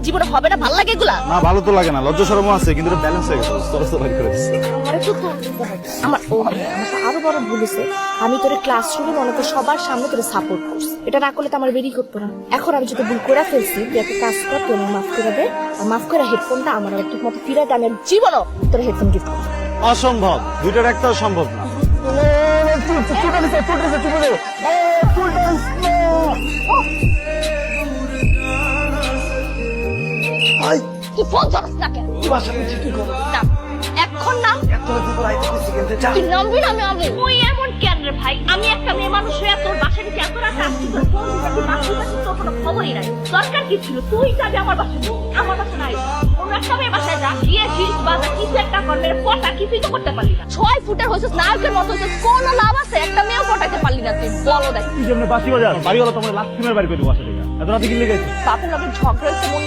জীবনে হবে না, ভালো লাগে এগুলা? না ভালো তো লাগে না, লজ্জা শরম আছে, কিন্তু ব্যালেন্স হয়ে গেছে, স্তরস্ত বাড়ি করে দিচ্ছে। আমার একটু আমার আরো বড় ভুল হয়েছে। আমি তোর ক্লাসরুমে মনে কর সবার সামনে তোর সাপোর্ট করছি, এটা না করলে তো আমার বেরিয়ে করতো না। এখন আমি যদি ভুল করে ফেলছি, তুই একটা কাজ কর, তুই আমাকে মাফ করে দে, আর মাফ করে হেডফোনটা আমার ঠিক মতো ফিরে দে, আমি আর জীবনও তোর হেডফোন গিফট করবো। অসম্ভব, দুইটার একটাও সম্ভব না। তুই ফোন ধরস না কেন? না, এখন না, তুই নামবি না, আমি তুই এমন কেন রে ভাই? আমি একটা মেয়ে মানুষ হয়ে তোর বাসায় নিচে এত রাত আসছি, তোর ফোন দিতে তুই বাসায় যাচ্ছিস, তোর কোনো খবরই নাই। দরকার কি ছিল তুই যাবি আমার বাসায়? আমার বাসা নাই, অন্য একটা মেয়ের বাসায় যা, গিয়েছিস বাজা কিছু একটা করলে পটা কিছুই তো করতে পারলি না। 6 ফুটের হয়েছিস, নায়কের মতো হয়েছিস, কোনো লাভ আছে? একটা মেয়েও পটাইতে পারলি না তুই, বলো দেখ। কি জন্য বাসি বাজার বাড়ি হলো তোমার লাস্ট বাড়ি করে বাসা থেকে এত রাতে কি লেগেছে? বাপের লগে ঝগড়া হয়েছে, মনে